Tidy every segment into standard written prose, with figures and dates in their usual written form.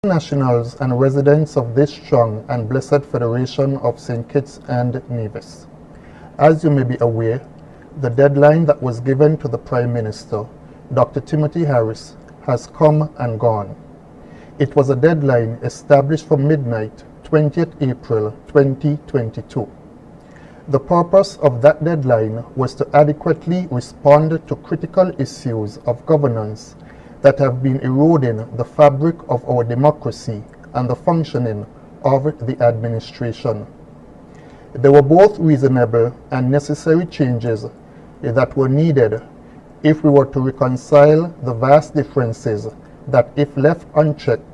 Nationals and residents of this strong and blessed Federation of St. Kitts and Nevis. As you may be aware, the deadline that was given to the Prime Minister, Dr. Timothy Harris, has come and gone. It was a deadline established for midnight, 20th April 2022. The purpose of that deadline was to adequately respond to critical issues of governance that have been eroding the fabric of our democracy and the functioning of the administration. There were both reasonable and necessary changes that were needed if we were to reconcile the vast differences that, if left unchecked,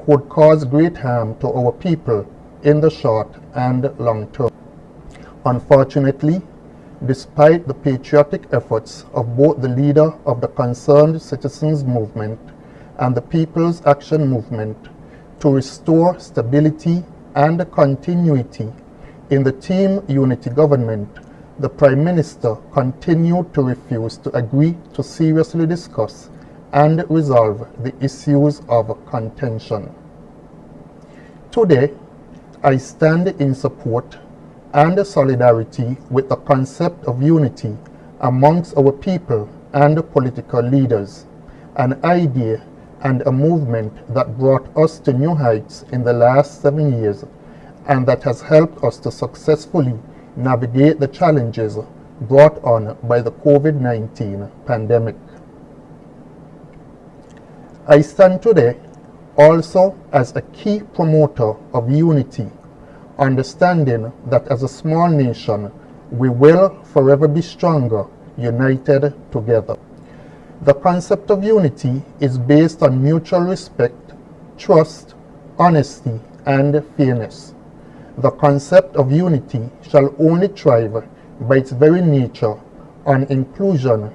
could cause great harm to our people in the short and long term. Unfortunately, despite the patriotic efforts of both the leader of the Concerned Citizens Movement and the People's Action Movement to restore stability and continuity in the Team Unity government, the Prime Minister continued to refuse to agree to seriously discuss and resolve the issues of contention. Today, I stand in support and solidarity with the concept of unity amongst our people and political leaders, an idea and a movement that brought us to new heights in the last 7 years and that has helped us to successfully navigate the challenges brought on by the COVID-19 pandemic. I stand today also as a key promoter of unity, understanding that as a small nation, we will forever be stronger, united together. The concept of unity is based on mutual respect, trust, honesty, and fairness. The concept of unity shall only thrive by its very nature on inclusion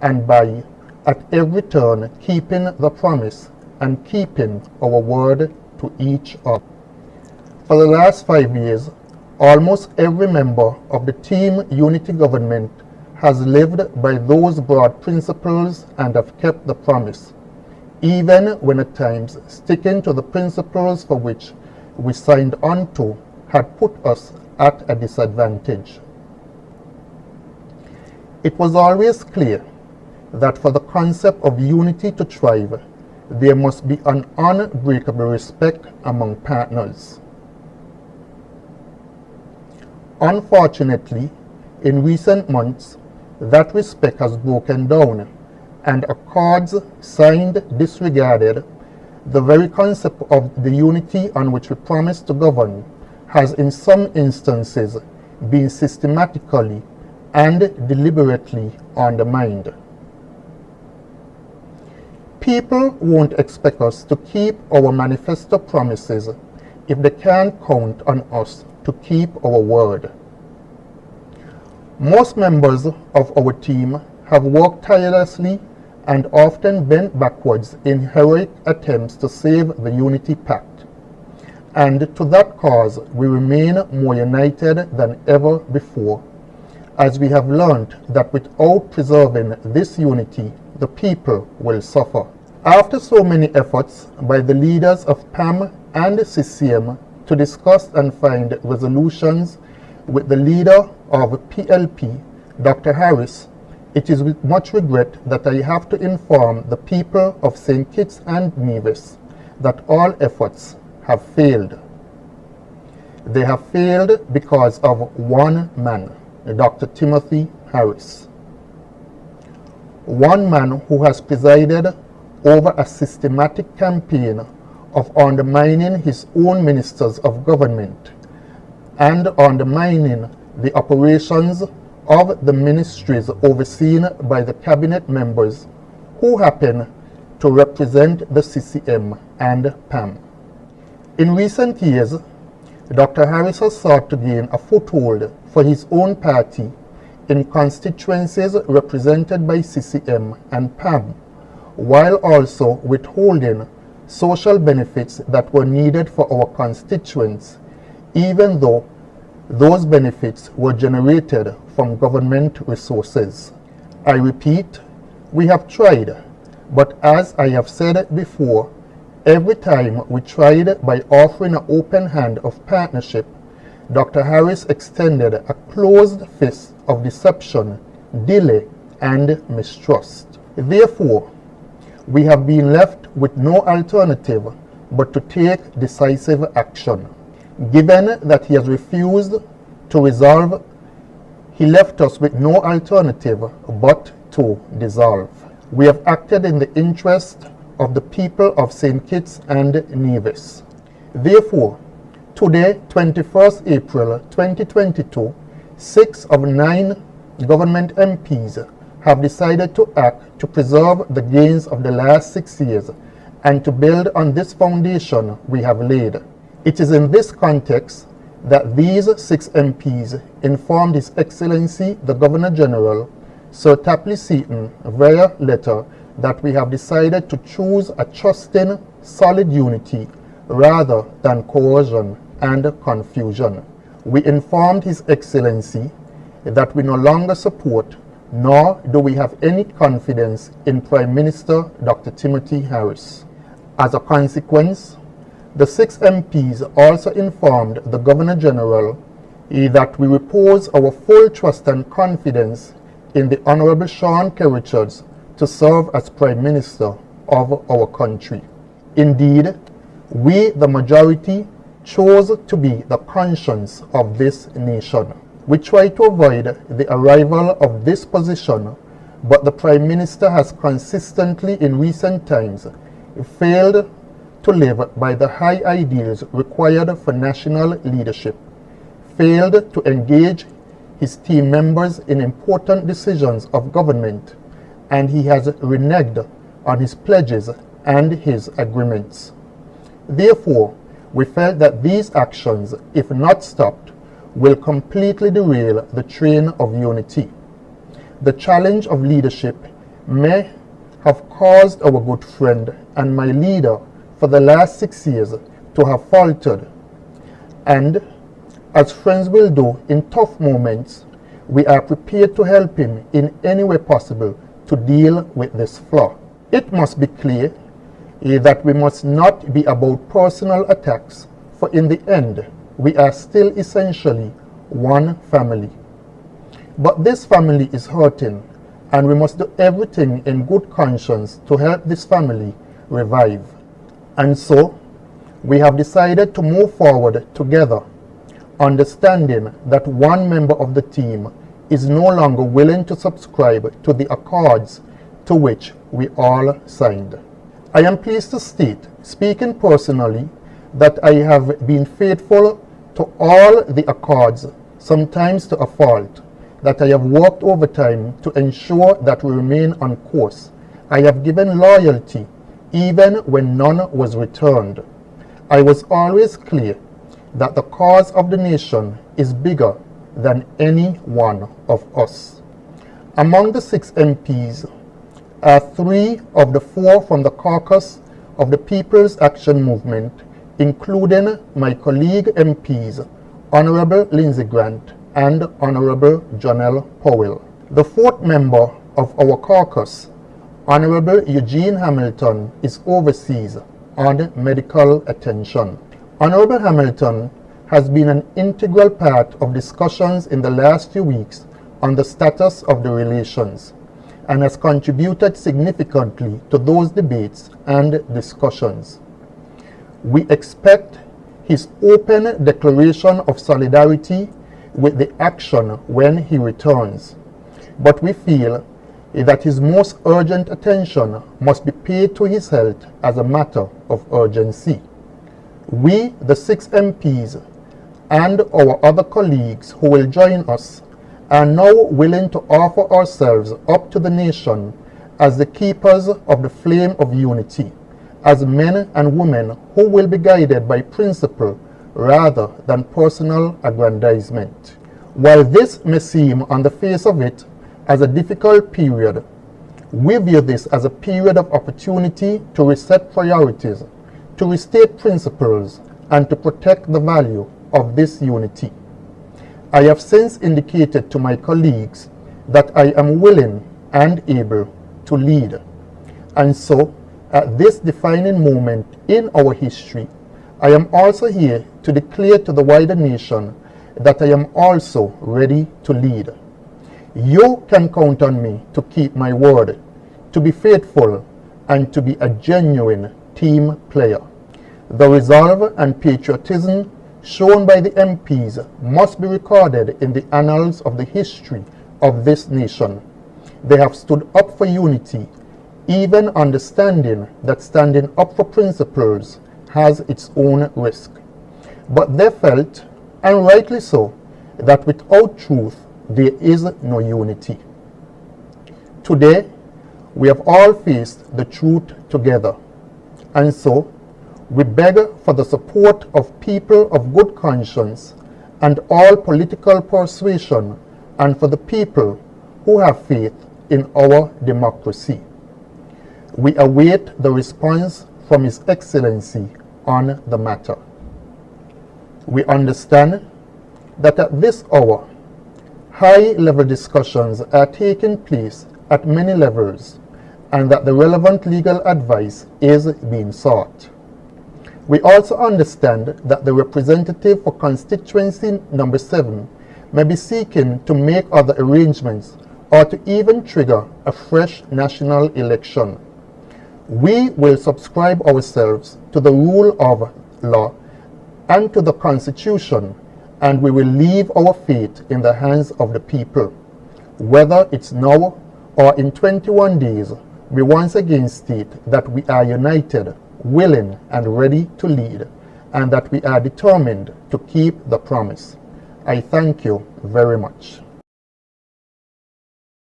and by, at every turn, keeping the promise and keeping our word to each other. For the last 5 years, almost every member of the Team Unity government has lived by those broad principles and have kept the promise, even when at times sticking to the principles for which we signed on to had put us at a disadvantage. It was always clear that for the concept of unity to thrive, there must be an unbreakable respect among partners. Unfortunately, in recent months, that respect has broken down and accords signed disregarded. The very concept of the unity on which we promise to govern has in some instances been systematically and deliberately undermined. People won't expect us to keep our manifesto promises if they can't count on us to keep our word. Most members of our team have worked tirelessly and often bent backwards in heroic attempts to save the Unity Pact. And to that cause, we remain more united than ever before, as we have learned that without preserving this unity, the people will suffer. After so many efforts by the leaders of PAM and CCM to discuss and find resolutions with the leader of PLP, Dr. Harris, it is with much regret that I have to inform the people of St. Kitts and Nevis that all efforts have failed. They have failed because of one man, Dr. Timothy Harris. One man who has presided over a systematic campaign of undermining his own ministers of government and undermining the operations of the ministries overseen by the cabinet members who happen to represent the CCM and PAM. In recent years, Dr. Harris has sought to gain a foothold for his own party in constituencies represented by CCM and PAM, while also withholding social benefits that were needed for our constituents, even though those benefits were generated from government resources. I repeat, we have tried, but as I have said before, Every time we tried by offering an open hand of partnership, Dr. Harris extended a closed fist of deception, delay, and mistrust. Therefore, we have been left with no alternative but to take decisive action. Given that he has refused to resolve, he left us with no alternative but to dissolve. We have acted in the interest of the people of St. Kitts and Nevis. Therefore, today, 21st April 2022, 6 of 9 government MPs have decided to act to preserve the gains of the last 6 years and to build on this foundation we have laid. It is in this context that these 6 MPs informed His Excellency the Governor General, Sir Tapley Seaton, via letter that we have decided to choose a trusting, solid unity rather than coercion and confusion. We informed His Excellency that we no longer support nor do we have any confidence in Prime Minister Dr. Timothy Harris. As a consequence, the 6 MPs also informed the Governor General that we repose our full trust and confidence in the Honorable Shawn to serve as Prime Minister of our country. Indeed, we, the majority, chose to be the conscience of this nation. We try to avoid the arrival of this position, but the Prime Minister has consistently in recent times failed to live by the high ideals required for national leadership, failed to engage his team members in important decisions of government, and he has reneged on his pledges and his agreements. Therefore, we felt that these actions, if not stopped, will completely derail the train of unity. The challenge of leadership may have caused our good friend and my leader for the last 6 years to have faltered, and as friends will do in tough moments, we are prepared to help him in any way possible to deal with this flaw. It must be clear that we must not be about personal attacks, for in the end, we are still essentially one family. But this family is hurting, and we must do everything in good conscience to help this family revive. And so, we have decided to move forward together, understanding that one member of the team is no longer willing to subscribe to the accords to which we all signed. I am pleased to state, speaking personally, that I have been faithful to all the accords, sometimes to a fault, that I have worked overtime to ensure that we remain on course. I have given loyalty even when none was returned. I was always clear that the cause of the nation is bigger than any one of us. Among the 6 MPs are 3 of the 4 from the caucus of the People's Action Movement, including my colleague MPs, Honorable Lindsey Grant and Honorable Jonelle Powell. The 4th member of our caucus, Honorable Eugene Hamilton, is overseas on medical attention. Honorable Hamilton has been an integral part of discussions in the last few weeks on the status of the relations and has contributed significantly to those debates and discussions. We expect his open declaration of solidarity with the action when he returns, but we feel that his most urgent attention must be paid to his health as a matter of urgency. We, the 6 MPs, and our other colleagues who will join us, are now willing to offer ourselves up to the nation as the keepers of the flame of unity, as men and women who will be guided by principle rather than personal aggrandizement. While this may seem on the face of it as a difficult period, we view this as a period of opportunity to reset priorities, to restate principles, and to protect the value of this unity. I have since indicated to my colleagues that I am willing and able to lead, and so At this defining moment in our history, I am also here to declare to the wider nation that I am also ready to lead. You can count on me to keep my word, to be faithful, and to be a genuine team player. The resolve and patriotism shown by the MPs must be recorded in the annals of the history of this nation. They have stood up for unity, even understanding that standing up for principles has its own risk. But they felt, and rightly so, that without truth there is no unity. Today, we have all faced the truth together, and so we beg for the support of people of good conscience and all political persuasion, and for the people who have faith in our democracy. We await the response from His Excellency on the matter. We understand that at this hour, high-level discussions are taking place at many levels, and that the relevant legal advice is being sought. We also understand that the representative for constituency number 7 may be seeking to make other arrangements or to even trigger a fresh national election. We will subscribe ourselves to the rule of law and to the Constitution, and we will leave our fate in the hands of the people. Whether it's now or in 21 days, we once again state that we are united, willing, and ready to lead, and that we are determined to keep the promise. I thank you very much.